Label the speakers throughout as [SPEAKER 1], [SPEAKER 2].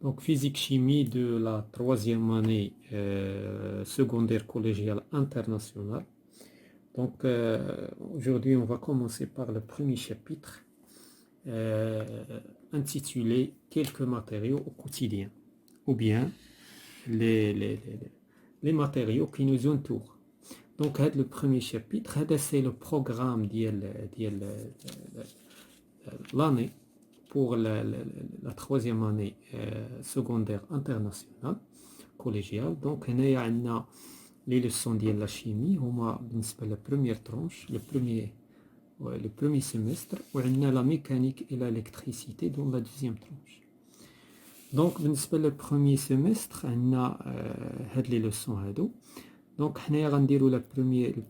[SPEAKER 1] Donc, physique-chimie de la troisième année secondaire collégiale internationale. Donc, aujourd'hui, on va commencer par le premier chapitre euh, intitulé Quelques matériaux au quotidien, ou bien les matériaux qui nous entourent. Donc, le premier chapitre, c'est le programme de l'année pour la troisième année secondaire internationale collégiale. Donc, on a les leçons de la chimie, la première tranche, le premier semestre, où on a la mécanique et l'électricité dans la deuxième tranche. Donc, le premier semestre, on a les leçons. Donc, on a le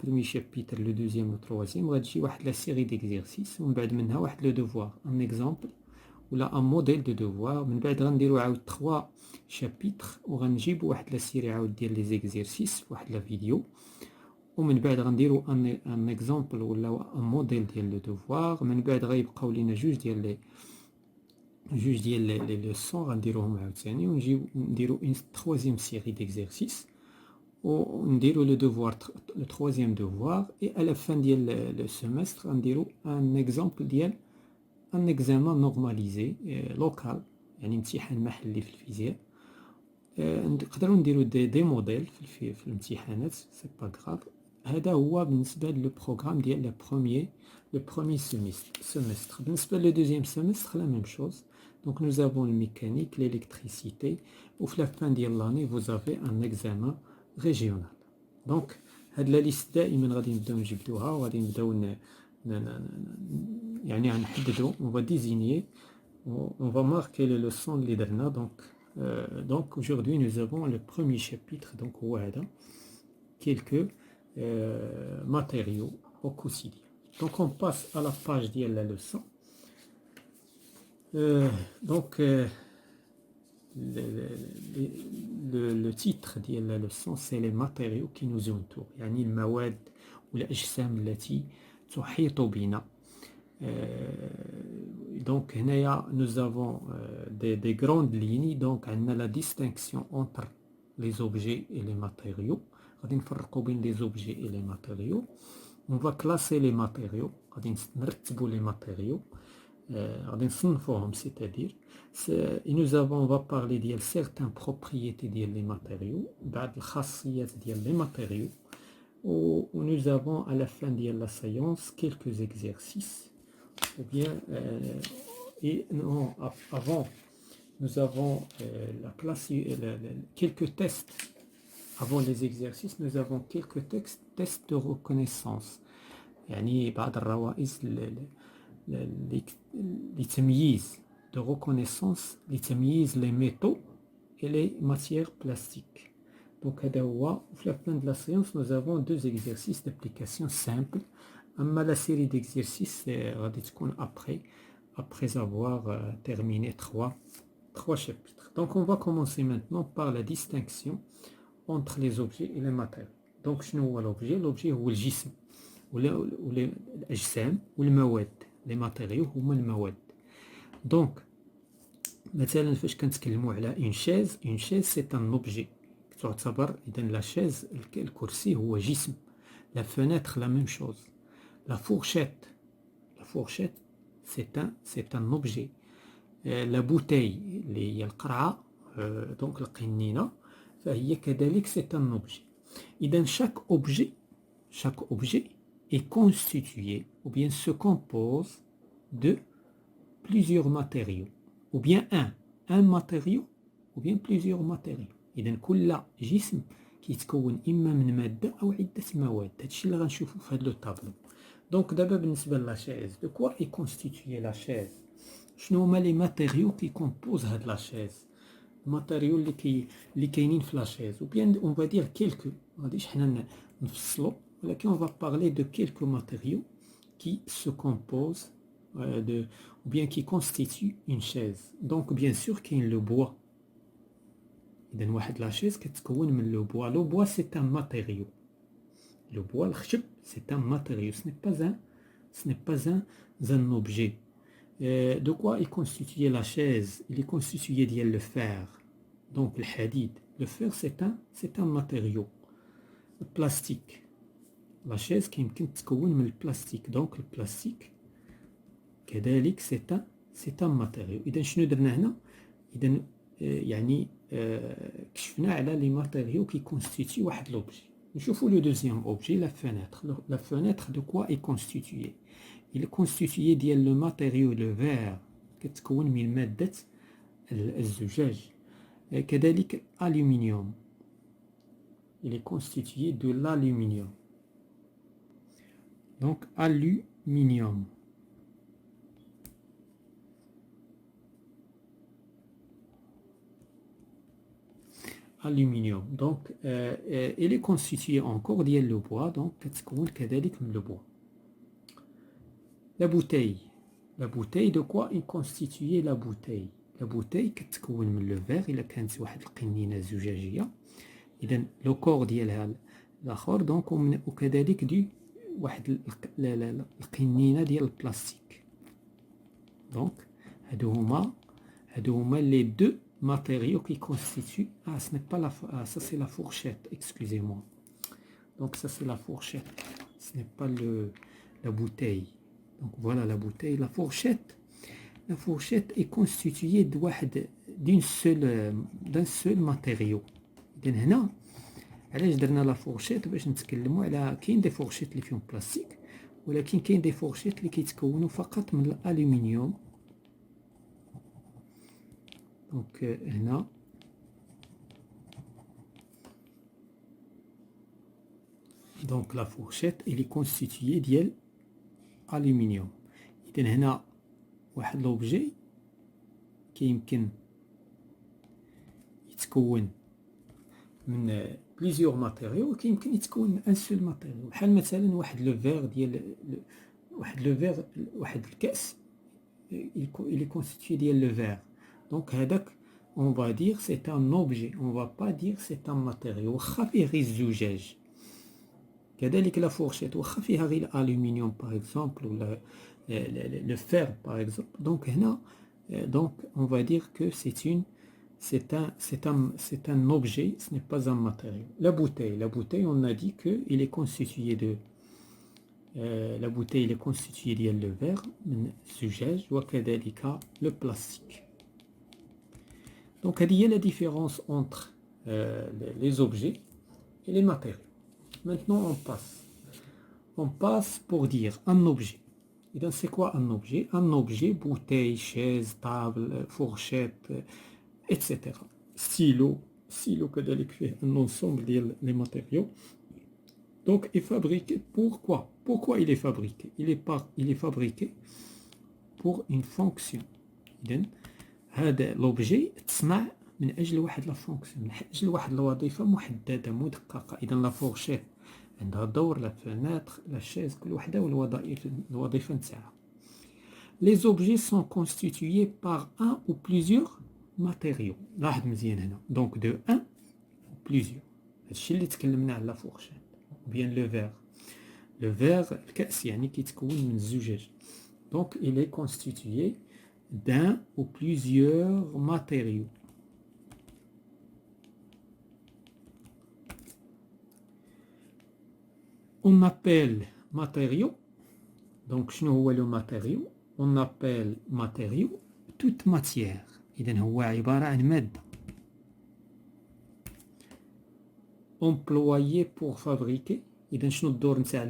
[SPEAKER 1] premier chapitre, le deuxième, le troisième, on a la série d'exercices, on a le devoir, un exemple, ou là un modèle de devoir. من بعد غنديرو عاود 3 chapitres وغنجيبو واحد لا سيري عاود ديال لي زيكزيرسيس واحد لا فيديو ومن بعد غنديرو ان اكزامبل ولا ان موديل ديال لو دوفوار. من بعد غيبقاو لينا جوج ديال لي لوسون غنديروهم عاوتاني ونجيو نديرو اون troisième série d'exercices ونديرو لو دوفوار لو troisième devoir et à la fin ديال لو سيمستر غنديرو ان اكزامبل ديال ان اكزامان نورماليزي لوكال يعني امتحان محلي في الفيزياء. نقدروا نديروا دي موديل في الامتحانات سي با غراف. هذا هو بالنسبه لو بروغرام ديال لو بروميي سيمستر. بالنسبه لو دوزيام سيمستر لا ميم شوز. دونك نو زافون الميكانيك l'électricité وفي لا فان ديال لاني vous avez un examen régional. دونك هاد لا ليست دائما غادي نبداو نجبدوها وغادي نبداو يعني غنحددو on va désigner on va marquer les leçons اللي درنا. Donc aujourd'hui nous avons le premier chapitre, donc voilà quelques matériaux au quotidien. Donc on passe à la page de la leçon. Le titre de la leçon c'est les matériaux qui nous entourent, يعني المواد والأجسام التي تحيط بنا. Donc nous avons des grandes lignes. Donc on a la distinction entre les objets et les matériaux. غادي نفرقوا بين les objets et les matériaux. On va classer les matériaux. غادي نرتبوا les matériaux. غادي نصنفوهم, c'est-à-dire on va parler de certaines propriétés des matériaux, بعض الخاصيات ديال les matériaux. Où nous avons à la fin de la séance quelques exercices. Ou bien, et non, avant, nous avons quelques tests. Avant les exercices, nous avons quelques tests de reconnaissance. يعني بعض الروائز لتمييز de reconnaissance لتمييز les métaux et les matières plastiques. Donc, à la fin de la séance, nous avons 2 exercices d'application simples. La série d'exercices après avoir terminé 3 chapitres. Donc, on va commencer maintenant par la distinction entre les objets et les matériaux. Donc, l'objet هو الجسم والأجسام والمواد. Les matériaux هما المواد. Donc, مثلا فاش كنتكلموا على une chaise c'est un objet. تعتبر إذا لا شاز الكرسي هو جسم. La fenêtre la même chose. La fourchette c'est un objet. La bouteille اللي هي القرعة donc القنينة فهي كذلك c'est un objet. إذا chaque objet est constitué ou bien se compose de plusieurs matériaux ou bien un matériau ou bien plusieurs matériaux. إذا كل جسم كيتكون إما من مادة أو عدة مواد. هادشي اللي غنشوفو في هاد لو طابلو. دونك دابا بالنسبة لا شاز دو كوا إي كونستيتيي لا شاز. شنو هما لي ماتيريو كي كومبوز هاد لا شاز. الماتيريو اللي كاينين في لا شاز ou bien on va dire quelques. غاديش حنا نفصلو ولكن on va parler de quelques matériaux qui se composent ou bien qui constituent une chaise. Donc bien sûr كاين le bois. إذا واحد لا شيز كتكون من لو بوا. لو بوا سي ان ماتيريو. لو بوا الخشب سي ان ماتيريو. ce n'est pas un objet. De quoi est constituée la chaise? Il est constitué ديال le fer. Donc le hadid. Le fer c'est un matériau. Le plastique. La chaise كيمكن تتكون من البلاستيك. Donc le plastique كذلك c'est un matériau. إذا شنو درنا هنا؟ إذا يعني كشفنا على لي ماتيريو كي كونستيتي واحد لوبجي. نشوفوا لو دوزيام اوبجي لا فenêtre. La fenêtre de quoi est constituée? Il est constitué ديال لو ماتيريو لو فير كتكون من مادة الزجاج. كذلك الألومنيوم. Il est constitué de l'aluminium. Donc aluminium. Aluminium. Donc il est constitué encore ديال le bois. Donc كتكون كذلك من le bois. La bouteille. La bouteille de quoi est constituée la bouteille? La bouteille كتكون من le verre. إلا كانت واحد القنينة زجاجية. إذا لو كور ديالها الآخر. دونك وكذلك دي واحد القنينة ديال البلاستيك. دونك هادو هما لي دو matériaux qui constituent. Ah, ce n'est pas ça c'est la fourchette, excusez-moi. Donc ça c'est la fourchette, ce n'est pas la bouteille. Donc voilà la bouteille. La fourchette est constituée d'un seul matériau. إذن هنا علاش درنا لا فورشيت؟ باش نتكلموا على كاين دي فورشيت اللي فيهم بلاستيك، ولكن كاين دي فورشيت اللي كيتكونوا فقط من الالومنيوم. دونك هنا دونك لا فورشيت اللي كونستيتيي ديال الومنيوم. اذا هنا واحد لوبجي كيمكن يتكون من بليزيور ماتيريو، وكيمكن يتكون من ان سول ماتيريو. بحال مثلا واحد لو فير ديال واحد الكاس il est constitué ديال le verre. Donc هذاك on va dire c'est un objet, on va pas dire c'est un matériau. واخا فيه غير الزجاج. كذلك لا فورشيت واخا فيها غير الالومنيوم باغ اكزومبل ولا le fer par exemple. Donc هنا donc on va dire que c'est un objet, ce n'est pas un matériau. La bouteille on a dit que il est constitué de la bouteille est constituée ديال le verre من الزجاج وكذلك le plastique. Donc il y a la différence entre les objets et les matériaux. Maintenant on passe pour dire un objet. Et donc c'est quoi un objet? Un objet, bouteille, chaise, table, fourchette, etc. stylo كذلك فيه un ensemble ديال les matériaux. Donc il est fabriqué pourquoi il est fabriqué? Il est fabriqué pour une fonction. إذن هذا لوبجي تصنع من أجل واحد لا فونكسيون، من أجل واحد الوظيفة محددة مدققة. إذن لا فورشيت عندها دور، لا فenêtre، لا شيز، كل وحدة والوظيفة نتاعها. Les objets sont constitués par un ou plusieurs matériaux. لاحظ مزيان هنا. Donc de un ou plusieurs. هادشي اللي تكلمنا على لا فورشيت. Bien le verre. Le verre الكأس يعني كيتكون من الزجاج. Donc il est constitué d'un ou plusieurs matériaux. On appelle matériau. Donc شنو هو le matériau? On appelle matériau toute matière. إذن هو عبارة عن مادة. Employé pour fabriquer. إذا شنو الدور نتاع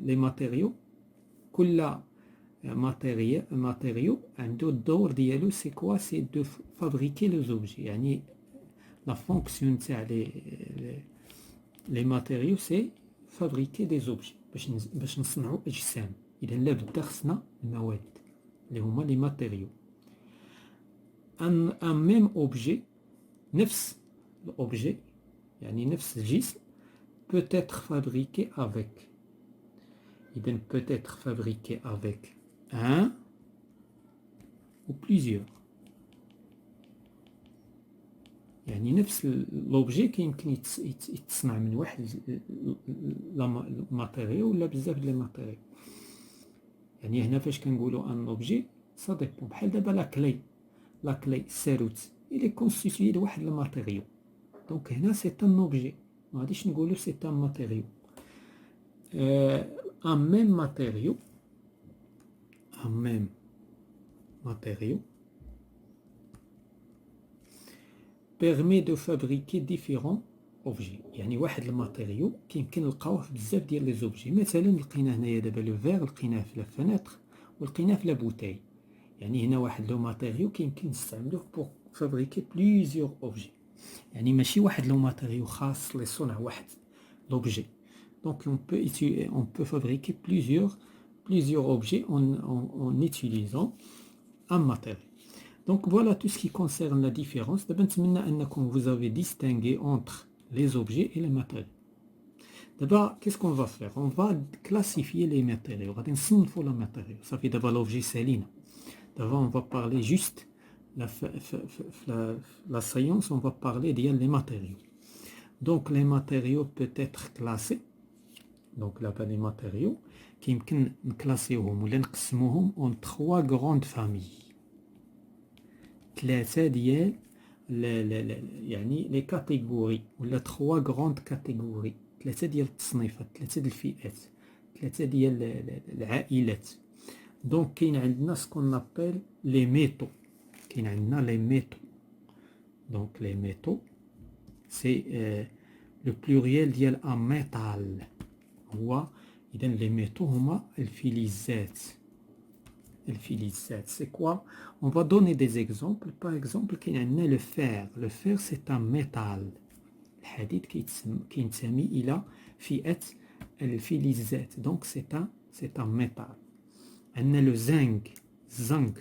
[SPEAKER 1] لي ماتيريو؟ كل ماتيريو عنده الدور ديالو. سي كوا؟ سي دو فابريكي لي زوبجي. يعني لا فونكسيون نتاع لي ماتيريو سي فابريكي دي زوبجي، باش نصنعوا اجسام. اذا لابد خصنا المواد اللي هما لي ماتيريو. ان ميم اوبجي، نفس الاوبجي يعني نفس الجسم peut être fabriqué avec. Il peut être fabriqué avec un ou plusieurs. يعني نفس لوبجي كيمكن يتصنع من واحد الماتيريو ولا بزاف ديال الماتيريو. يعني هنا فاش كنقولوا ان اوبجي سا ديبون. بحال دابا لا كلي الساروت il est constitué لواحد الماتيريو. دونك هنا سي ان اوبجي، ما غاديش نقولوا سي ان ماتيريو. ان ميم ماتيريو permet de fabriquer différents objets. يعني واحد الماتيريو كيمكن نلقاوه في بزاف ديال لي زوبجي. مثلا لقينا هنايا دابا لو فيغ، لقيناه في لا فناتر، ولقيناه في لا بوتاي. يعني هنا واحد لو ماتيريو كيمكن نستعملوه بور فابريكي بليزيور اوبجي. يعني ماشي واحد لو ماتيريو خاص لصنع واحد لوبجي. دونك on peut fabriquer plusieurs objets en utilisant un matériau. Donc voilà tout ce qui concerne la différence. D'abord, vous avez distingué entre les objets et les matériaux. D'abord, qu'est-ce qu'on va faire? On va classifier les matériaux. Ça fait d'abord l'objet saline. D'abord, on va parler juste la science, on va parler des matériaux. Donc les matériaux peuvent être classés. Donc là-bas les matériaux qui يمكن نكلاسيوهم ولا نقسموهم en 3 grandes familles. ثلاثة ديال يعني لي كاتيجوري ولا 3 grandes كاتيجوري، ثلاثة ديال التصنيفات، ثلاثة ديال الفئات، ثلاثة ديال العائلات. دونك كاين عندنا سكون نابيل لي ميتو. كاين عندنا لي ميتو. دونك لي ميتو سي لو بلوريال ديال ان ميتال. هو إذا لي ميتو هما الفلزات. C'est quoi? On va donner des exemples. Par exemple, كاين عندنا le fer. Le fer c'est un métal. الحديد كينتمي إلى فئة الفلزات. Donc c'est un métal. عندنا le zinc.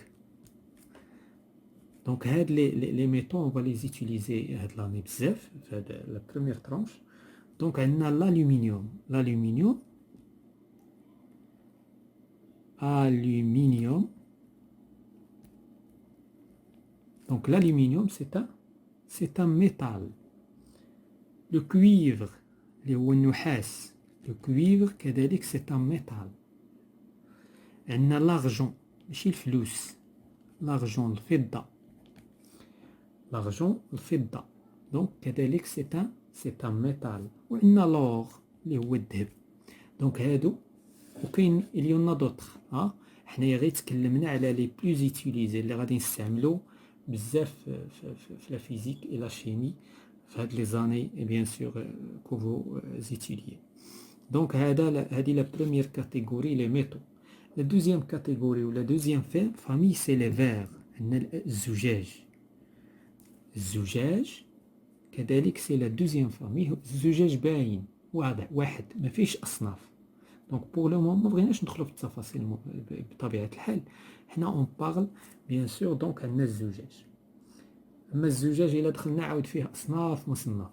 [SPEAKER 1] Donc هاد les métaux on va les utiliser هاد l'année بزاف في هاد la première tranche. Donc عندنا l'aluminium. Donc l'aluminium c'est un métal. Le cuivre اللي هو النحاس. Le cuivre كذلك c'est un métal. عندنا l'argent ماشي الفلوس. l'argent الفضة. Donc كذلك c'est un métal. وعندنا l'or اللي هو الذهب. دونك هادو وكاين اليونا دوطخ. حنايا غير تكلمنا على لي بلوز يوتيليزي اللي غادي نستعملو بزاف في لا فيزيك اي لا شيمي في هاد لي زاني بيان سور كو فو زيتيليي. دونك هادي لا بروميير كاتيجوري لي ميتو. لا دوزيام كاتيجوري ولا دوزيام فامي سي لي فيغ. عندنا الزجاج كذلك سي لا دوزيام فامي. الزجاج باين واحد ما فيش اصناف. دونك بور لو مومون ما بغيناش ندخلو في التفاصيل بطبيعه الحال. حنا اون بارل بيان سور. دونك عندنا الزجاج. اما الزجاج الا دخلنا عاود فيه اصناف مصنفه،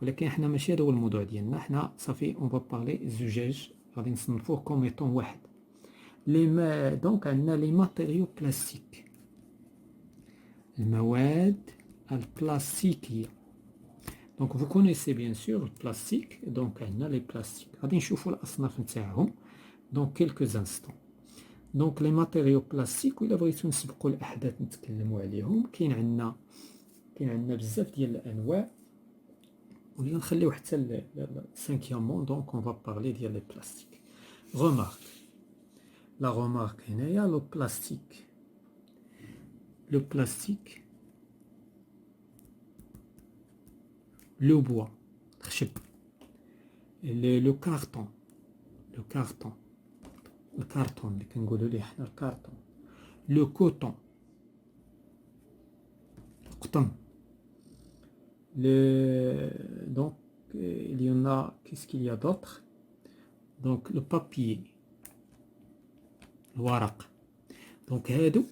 [SPEAKER 1] ولكن حنا ماشي هذا هو الموضوع ديالنا. حنا صافي اون فا بارلي الزجاج غادي نصنفوه كوم ايطون واحد. دونك عندنا لي ماتيريو بلاستيك، المواد البلاستيكيه. دونك vous connaissez bien sûr le plastique. دونك عندنا لي بلاستيك غادي نشوفوا الاصناف نتاعهم دونك كيلكوز انستون. دونك لي ماتيريو بلاستيك ولا بغيتو نسبقوا الاحداث نتكلموا عليهم كاين عندنا بزاف ديال الانواع، ولا نخليو حتى السانكيامون. دونك اون فا بارلي ديال لي بلاستيك. remarque لا remarque هنايا لو بلاستيك لو بوا خشب، لو كارطون اللي كنقولوا ليه حنا الكارطون، لو كوطون القطن، donc il y en a, qu'est-ce qu'il y a d'autre? Donc le papier الورق. donc هاد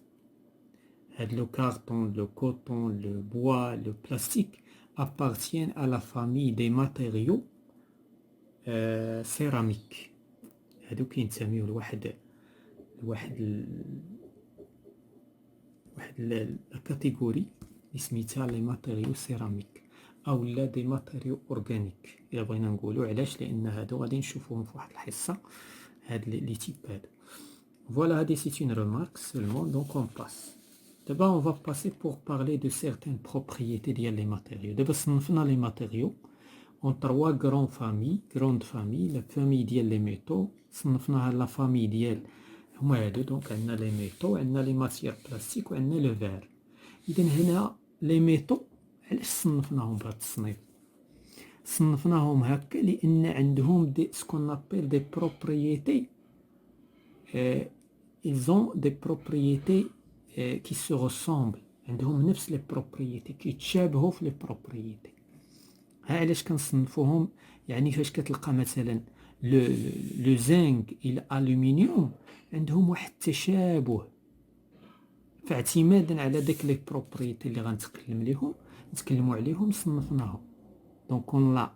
[SPEAKER 1] le carton, le coton, le bois, le plastique appartiennent à la famille des matériaux céramiques. هادو كينتميو لواحد الكاتيجوري اللي سميتها لي ماتيريو سيراميك او لا دي ماتيريو اورغانيك الا بغينا نقولوا. علاش؟ لان هادو غادي نشوفوهم في واحد الحصه هاد لي تيب هادو. Voilà, c'est une remarque seulement, donc on passe. D'abord, on va passer pour parler de certaines propriétés des matériaux. D'abord, on les matériaux en trois grandes familles. La famille des métaux, la famille des donc on a les métaux, on a les matières plastiques, on a le verre. إذن هنا les métaux علاش صنفناهم بهذا التصنيف؟ صنفناهم هكا لأن عندهم دي سكون أبيل دي بروبريتي ils ont des propriétés qui se ressemblent. عندهم نفس لي بروبريتي كيتشابهوا في لي بروبريتي. ها علاش كنصنفوهم، يعني فاش كتلقى مثلا لو زنك الى الومنيوم عندهم واحد التشابه، فاعتمادا على داك لي بروبريتي اللي نتكلموا عليهم صنفناهم. دونك اون لا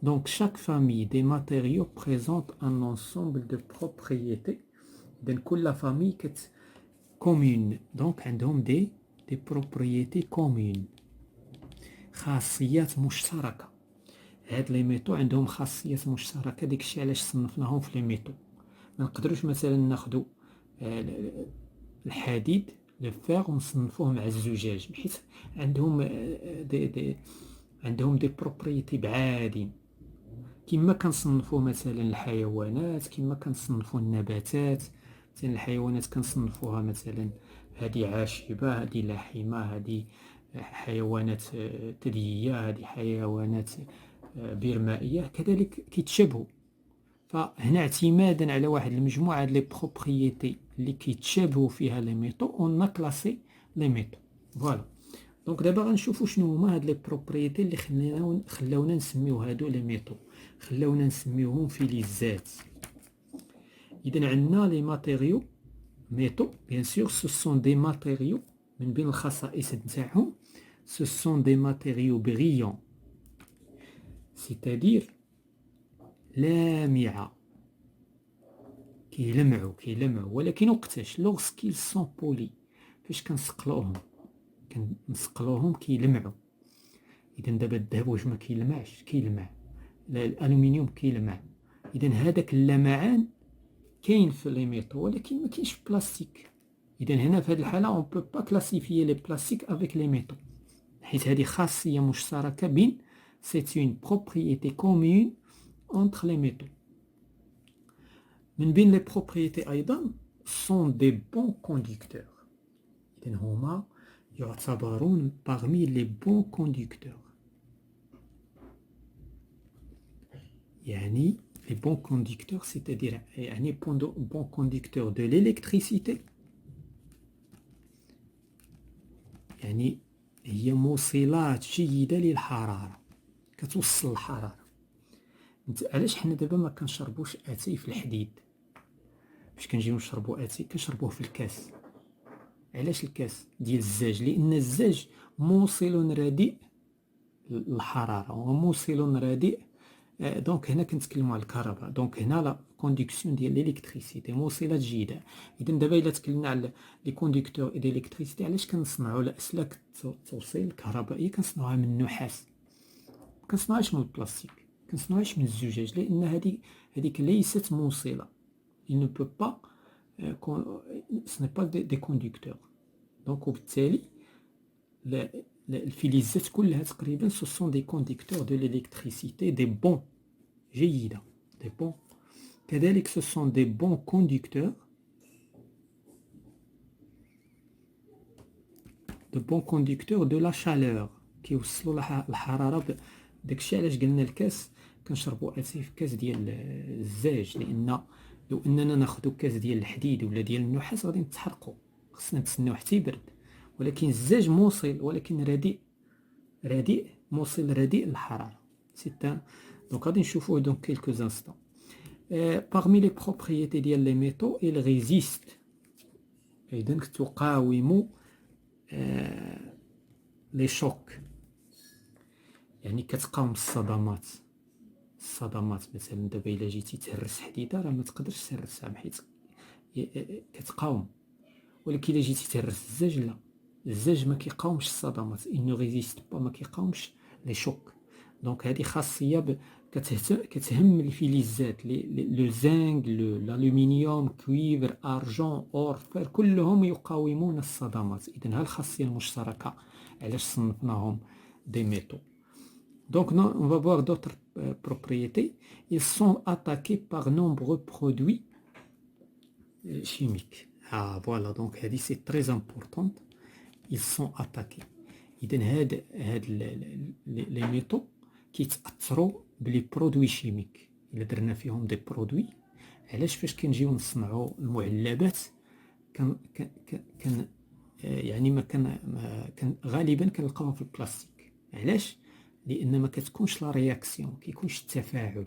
[SPEAKER 1] دونك chaque famille des matériaux présente un ensemble de propriétés. إذن كل famille commune، دونك عندهم دي propriétés communes، خاصيات مشتركة. هاد لي ميتو عندهم خاصيات مشتركة، داكشي علاش صنفناهم في لي ميتو. ما نقدروش مثلا ناخدو الحديد لو فير ونصنفوه مع الزجاج، حيت عندهم عندهم دي بروبريتي بعادين. كما كنصنفوا مثلا الحيوانات، كما كنصنفوا النباتات. مثلا الحيوانات كنصنفوها مثلا هذه عاشبة، هذه لاحمة، هذه حيوانات ثديية، هذه حيوانات بيرمائية، كذلك كيتشابهوا. فهنا اعتمادا على واحد المجموعة ديال لي بروبريتي اللي كيتشابهوا فيها لي ميتو اون كلاسي لي ميتو. فوالا دونك دابا غنشوفوا شنو هما هاد لي بروبريتي اللي خلاونا نسميو هادو لي ميتو، خلاونا نسميوهم فلزات. اذا عندنا لي ماتيريو ميتو بيان سور سو سون دي ماتيريو، من بين الخصائص نتاعهم سو سون دي ماتيريو بريون، سيتادير لامعة، كيلمعوا ولكن وقتاش لوغسكيل سون بولي، فاش كنسقلوهم كيلمعوا. اذا دابا الذهب واش ما كيلمعش؟ كيلمع. الالومنيوم كيلمع. اذا هذاك اللمعان كاين في لي ميتو ولكن ما كاينش في البلاستيك. اذا هنا في هذه الحاله اون بو با كلاسيفيي لي بلاستيك افيك لي ميتو، حيت هذه خاصيه مشتركه بين سيت اون بروبريتي كومون اونتر لي ميتو. من بين لي بروبريتي ايضا سون دي بون كونديكتور. اذا هما يعتبرون parmi les bons conducteurs. يعني les bons conducteurs c'est-à-dire يعني bons conducteurs de l'électricité، يعني هي موصلات جيدة للحرارة، كتوصل الحرارة. علاش حنا دابا ما كنشربوش اتاي في الحديد؟ باش كنجيو نشربو اتاي كنشربوه في الكاس. علاش الكاس ديال الزاج؟ لان الزاج موصل رديء للحراره وموصل رديء. دونك هنا كنتكلموا على الكهرباء، دونك هنا لا كونديكسيون ديال الالكتريسيتي موصلات جيده. اذا دابا الا تكلمنا على لي كونديكتور ديال الالكتريسيتي، علاش كنصنعوا الاسلاك التوصيل الكهربائيه كنصنعوها من النحاس، ما كنصنعوهاش من البلاستيك، كنصنعوهاش من الزجاج، لان هذيك ليست موصله. il ne peut pas ce n'est pas des conducteurs. donc وبالتالي الفلزات كلها تقريبا ce sont des conducteurs de l'électricité des bons جيدة des bons. كذلك ce sont des bons conducteurs de la chaleur، كيوصلوا الحرارة. داكشي علاش قلنا الكاس كنشربوا اتاي في كاس ديال الزاج، لان لو اننا ناخذ كاس ديال الحديد ولا ديال النحاس غادي نتحرقوا، خصنا نتسناو حتى يبرد. ولكن الزاج موصل، ولكن رديء موصل رديء للحراره. سيت دونك غادي نشوفوه دونك كيلكوز انستون. parmi les propriétés ديال لي ميتو il résiste، اذا تقاوم لي شوك، يعني كتقاوم الصدمات. مثلا دابا الا جيتي تهرس حديده راه ما تقدرش تهرسها حيت كتقاوم، ولكن الا جيتي تهرس الزاج لا، الزاج ما كيقاومش الصدمات، انه ريزيست با، ما كيقاومش لي شوك. دونك هذه خاصيه كتهم الفلزات لو زنك الالومنيوم كويفر ارجون اور فير كلهم يقاومون الصدمات. اذا ها الخاصيه المشتركه علاش صنفناهم دي ميتaux. Donc on va voir d'autres propriétés. Ils sont attaqués par nombreux produits chimiques. Ah voilà, donc c'est très important. Ils sont attaqués. إذا هاد les métaux كيتأثروا بلي برودوي شيميك. إلا درنا فيهم دي برودوي، علاش فاش كنجيو نصنعوا المعلبات كان يعني ما كان غالبا كنلقاوها في البلاستيك. علاش؟ لأن ما كتكونش لا رياكسيون، كيكونش التفاعل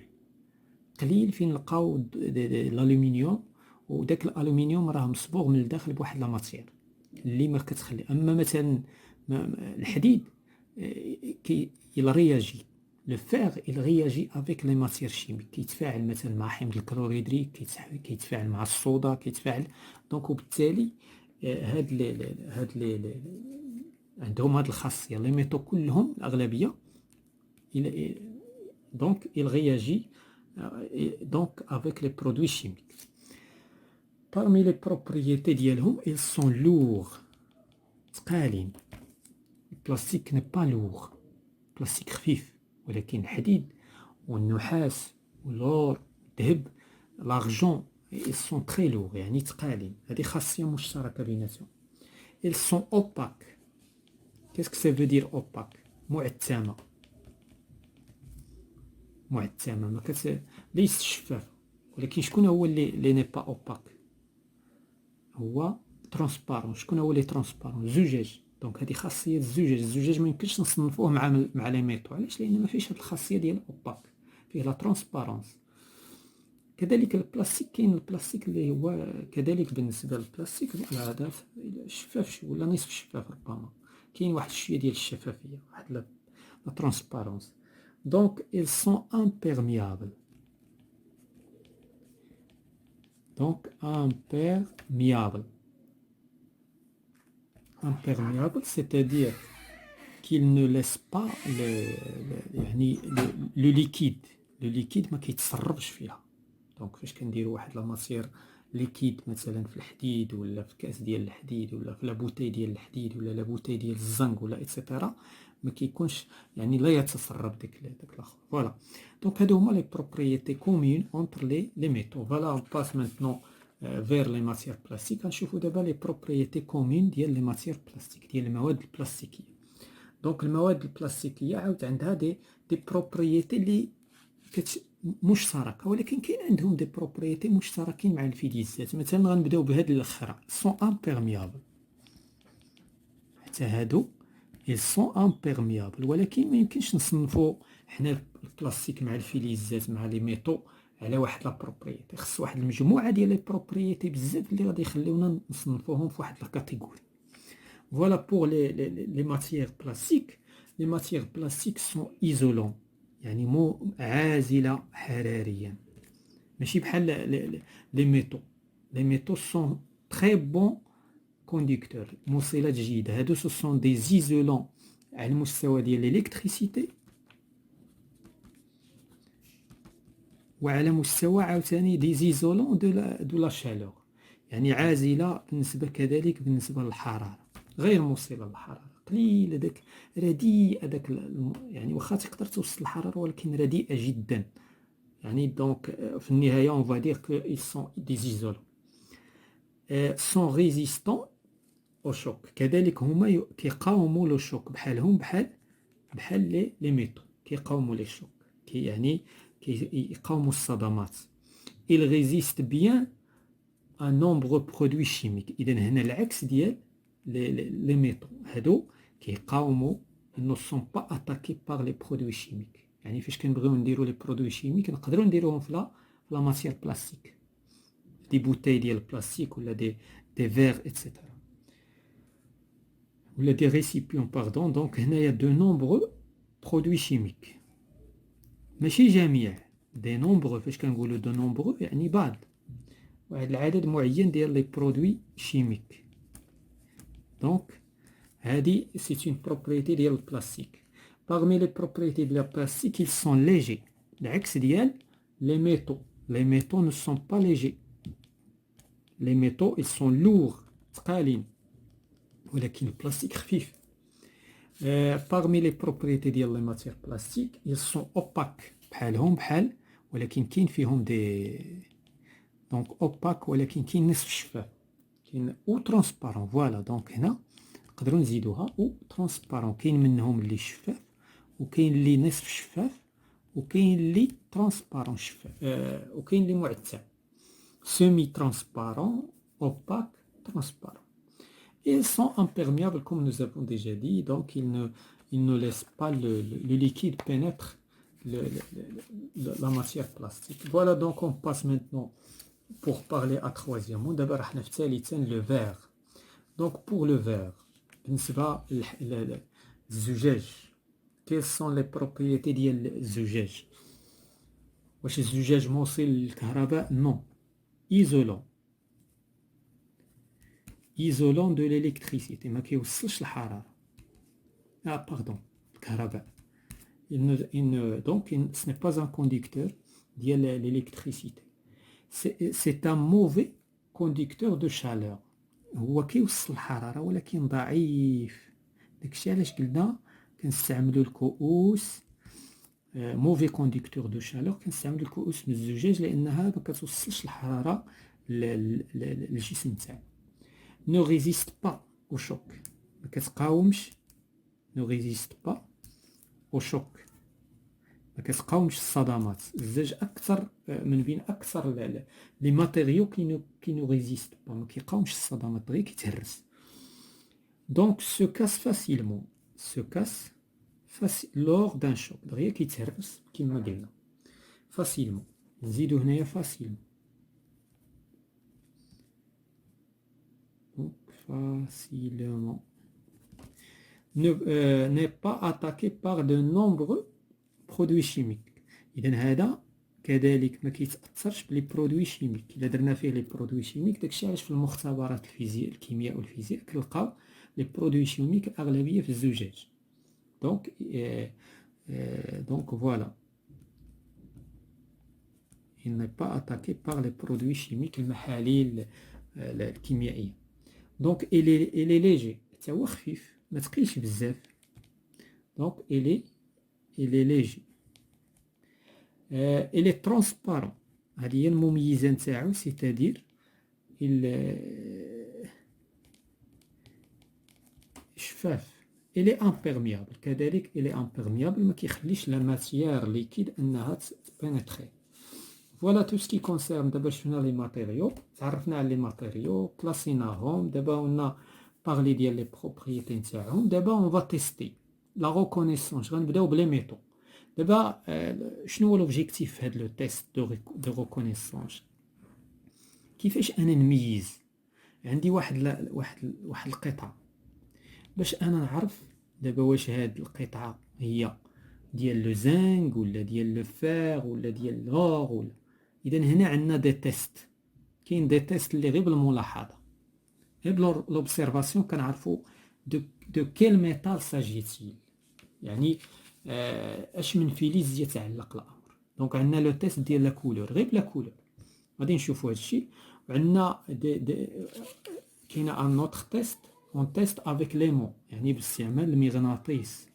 [SPEAKER 1] قليل فين نلقاو الالومنيوم، وداك الالومنيوم راه مصبوغ من الداخل بواحد لا ماتيير اللي ما كتخلي. اما مثلا الحديد il réagit. Le fer il réagit avec les matières chimiques. كيتفاعل مثلا مع حمض الكلوريدريك، كيتفاعل مع الصودا، كيتفاعل دونك. وبالتالي هاد عندهم هاد الخاصيه لي ميتو كلهم الاغلبيه. donc il réagit donc avec les produits chimiques. Parmi les propriétés ديالهم ils sont lourds ثقالين. البلاستيك n'est pas lourd، البلاستيك خفيف، ولكن الحديد والنحاس والأور الذهب l'argent ils sont très lourds يعني ثقالين. هذه خاصية مشتركة بيناتهم. ils sont opaques. qu'est-ce que ça veut dire opaque؟ معتمة. ما ليست شفافة. ولكن شكون هو اللي ني با اوباك؟ هو ترانسبارون. شكون هو اللي ترانسبارون؟ الزجاج. دونك هذه خاصيه الزجاج ما يمكنش نصنفوه مع لي ميتو. علاش؟ لان ما فيش هذه الخاصيه ديال اوباك، فيه لا ترانسبارونس. كذلك البلاستيك، كاين البلاستيك اللي هو كذلك بالنسبه للبلاستيك هذا شفاف ولا نصف شفاف، ربما كاين واحد شويه ديال الشفافيه، واحد لا ترانسبارونس. donc ils sont imperméables. donc imperméables, c'est-à-dire qu'ils ne laissent pas le liquide ما كيتسربش فيها. دونك فاش كنديروا واحد لا ماتير ليكيد مثلا في الحديد ولا في كاس ديال الحديد ولا في لابوتاي ديال الحديد ولا لابوتاي ديال الزنك ولا ايتترا، ما كيكونش يعني لا يتسرب داك الاخر. فوالا دونك هادو هما لي بروبريتي كومون اونتر لي ميتو. فوالا اون باس مانتنون فير لي ماتيير بلاستيك. غنشوفوا دابا لي بروبريتي كومون ديال لي ماتيير بلاستيك، ديال المواد البلاستيكيه. دونك المواد البلاستيكيه عاود عندها دي بروبريتي اللي مشتركه، ولكن كاين عندهم دي بروبريتي مشتركين مع الفلزات. مثلا غنبداو بهاد الاخرى سون امبيرميابل. حتى هادو ils sont imperméables، ولكن ما يمكنش نصنفوا حنا البلاستيك مع الفلزات مع لي ميتو على واحد لا بروبريتي. خص واحد المجموعه ديال لي بروبريتي بزاف اللي غادي يخليونا نصنفوهم في واحد الكاتيجوري. فوالا بور لي ماتيير بلاستيك. لي ماتيير بلاستيك سون ايزولون، يعني عازله حراريا، ماشي بحال لي ميتو. لي ميتو سون تري بون كونديكتور، موصلات جيده. هادو سو سون دي زيزولون على المستوى ديال الالكتريسيتي، وعلى مستوى عاوتاني دي زيزولون دو لا شالور، يعني عازله بالنسبه كذلك بالنسبه للحراره، غير موصله للحراره، قليله داك رديئه داك يعني واخا تقدر توصل الحراره ولكن رديئه جدا. يعني دونك في النهايه اون فا دير كو ils sont des isolants. sont résistants au choc. كذلك هما كيقاوموا لو شوك، بحال لي ميتو كيقاوموا لي شوك، يعني كيقاوموا الصدمات. il résiste bien à nombreux produits chimiques. اذا هنا العكس ديال لي ميتو، هادو كيقاوموا ne sont pas attaqués par les produits chimiques. يعني فاش كنبغيو نديرو لي برودوي شيميك نقدروا نديروهم في لا ماتيير بلاستيك، دي بوتاي ديال البلاستيك ولا دي فير ايتترا ولا دي ريسيبيون باردون. دونك هنايا دو نومبرو برودوي شيميك، ماشي جميع، دي نومبرو. فاش كنقولوا دو نومبرو يعني بعض، واحد العدد معين ديال لي برودوي شيميك. دونك هادي سي اون بروبريتي ديال البلاستيك. Parmi les propriétés de la plastique, ils sont légers. العكس ديال les métaux. Les métaux ne sont pas légers. Les métaux, ils sont lourds, ثقالين. ولكن البلاستيك خفيف. Parmi les propriétés ديال les matières plastiques, ils sont opaques بحالهم بحال ولكن كاين فيهم دي دونك opaque ولكن كاين نصف شفاف كاين او ترانسبارون فوالا دونك هنا نقدروا نزيدوها او ترانسبارون كاين منهم اللي شفاف وكاين اللي نصف شفاف وكاين اللي ترانسبارون شفاف وكاين اللي معتم سيمي ترانسبارون opaque transparent. Ils sont imperméables comme nous avons déjà dit, donc ils ne laissent pas le liquide pénètre la matière plastique. Voilà, donc on passe maintenant pour parler à troisième mot. D'abord, le verre. Donc pour le verre, الزجاج. Quelles sont les propriétés ديال الزجاج؟ واش الزجاج موصل للكهرباء؟ Non. Isolant. Isolant de l'électricité. ما كيوصلش الحرارة. Pardon. الكهرباء. Donc, ce n'est pas un conducteur de l'électricité. C'est un mauvais conducteur de chaleur. هو كيوصل الحرارة ولكن ضعيف. داكشي علاش قلنا كنستعملوا الكؤوس موفي كونديكتور دو شالور كنستعملوا الكؤوس من الزجاج لأنها ما كتوصلش الحرارة للجسم تاعنا. Ne résiste pas au choc. ما كتقاومش ne résiste pas au choc. ما كتقاومش الصدمات. الزجاج أكثر من بين أكثر لي ماتيريو كي نو ريزيست با ما كيقاومش الصدمات دغيا كيتهرس. Donc se casse facilement. Se casse lors d'un choc. دغيا كيتهرس كما قلنا. Facilement. نزيدو هنايا facilement. Donc facilement. N'est pas attaqué par de nombreux برودوي شيميك. اذا هذا كذلك ما كيتاثرش بلي برودوي شيميك. الا درنا فيه لي برودوي شيميك داكشي علاش في المختبرات الفيزياء الكيمياء والفيزياء كنلقاو لي برودوي شيميك الاغلبيه في الزجاج. دونك فوالا il n'est pas attaqué par les produits chimiques المحاليل الكيميائيه. دونك il est léger حتى هو خفيف ما ثقيلش بزاف. دونك il est léger. Il est transparent. هذه هي المميزة نتاعو c'est-à-dire شفاف. Il est imperméable. كذلك il est imperméable ما كيخليش لا ماتيير ليكيد انها تبينيتري. Voilà tout ce qui concerne. دابا شفنا لي ماتيريو تعرفنا على لي ماتيريو كلاسيناهم دابا قلنا بارلي ديال لي بروبريتي نتاعهم. دابا اون فا تيستي لا ريكونيسونس. غنبداو بلي ميتو. دابا شنو هو لوبجيكتيف في هذا لو تيست دو ريكونيسونس؟ كيفاش انا نميز عندي واحد القطعه باش انا نعرف دابا واش هاد القطعه هي ديال لو زانغ ولا ديال لو فير ولا ديال لور ولا. اذا هنا عندنا دي تيست. كاين دي تيست اللي غير بالملاحظه غير لوبسيرفاسيون كنعرفوا دو كيل ميتال ساجيتيل. يعني اش من فيليز يتعلق الامر. دونك عندنا لو تيست ديال لا كولور غير بلا كولور غادي نشوفوا هادشي. وعندنا كاينه ان اوتر تيست اون تيست افيك ليمون يعني باستعمال المغناطيس.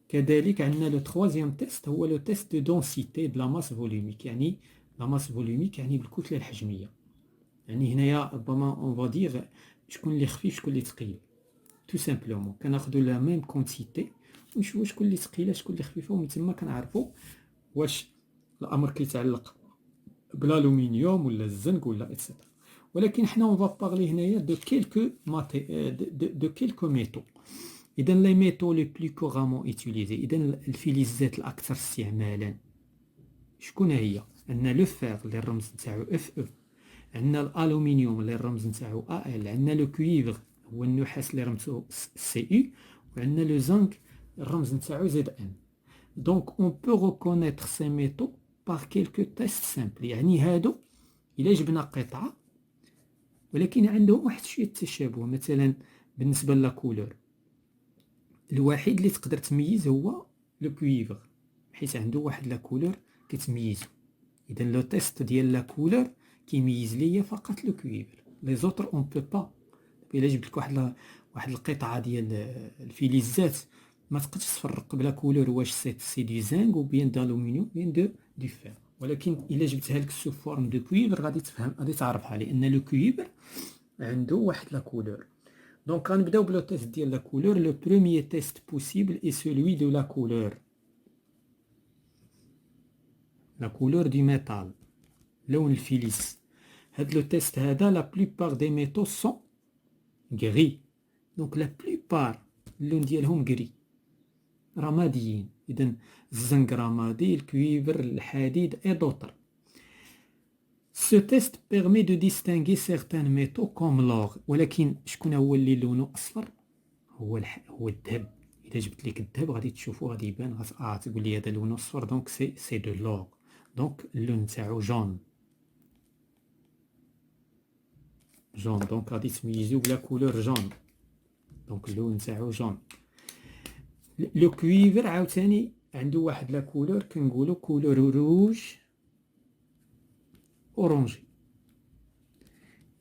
[SPEAKER 1] كذلك عندنا لو تروازيام تيست هو لو تيست دو دونسيتي دو لا ماس فوليميك. يعني لا ماس فوليميك يعني بالكتله الحجميه. يعني هنايا ربما اون فا دير شكون اللي خفيف شكون اللي ثقيل. تو سامبلومون كناخذوا لا ميم كونتيتي ونشوفوا شكون اللي ثقيله شكون اللي خفيفه ومن تما كنعرفوا واش الامر كيتعلق بالالومنيوم ولا الزنك ولا ايتترا. ولكن حنا اون فا بارلي هنايا دو كيلكو ميتو. اذا لي ميتو لي بلو كورامون ايتيليزي اذا الفلزات الاكثر استعمالا شكون هي؟ عندنا لو فير اللي الرمز نتاعو اف او. عندنا الالومنيوم اللي الرمز نتاعو ا ال. عندنا لو كويفر هو النحاس اللي رمزو سي يو. وعندنا لو زنك الرمز نتاعو زد ان. دونك اون بو ريكونيتر سي ميتو بار كيلكو تيست سامبل. يعني هادو الا جبنا قطعه ولكن عندهم واحد شويه التشابه. مثلا بالنسبه لا كولور الوحيد اللي تقدر تميز هو لو كويفر حيت عنده واحد لا كولور كتميزو. اذا لو تيست ديال لا كولور كيميز ليا فقط لو كويفر، لي زوتر اون بو با. الا جبت لك واحد القطعه ديال الفلزات ما تقدرش تفرق بلا كولور واش سي دو زانغ او بيان دالومينيوم بيان دو فير، ولكن الا جبتها لك سو فورم دو كويفر غادي تفهم، غادي تعرفها، لان لو كويفر عنده واحد لا كولور. دونك غنبداو بلو تيست ديال لا كولور. لو بروميير تيست بوسيبل اي سولوي دو لا كولور، لا كولور دو ميتال، لون الفلز. هاد لو تيست هذا لا بلوبار دي ميتو سون غري، دونك لا بلوبار اللون ديالهم غري رماديين. اذا الزنك رمادي، الكويفر، الحديد اي دوطر. Ce test permet de distinguer certains métaux comme l'or. ولكن شكون هو اللي لونه اصفر؟ هو الذهب. اذا جبت لك الذهب غادي تشوفو غادي يبان، تقول لي هذا لونه اصفر، دونك سي دو لور. دونك اللون تاعو جون، دونك غادي تميزو بلا كولور جون، دونك اللون تاعو جون. لو كويفر عاوتاني عنده واحد لا كولور كنقولو كولور روج اورانجي،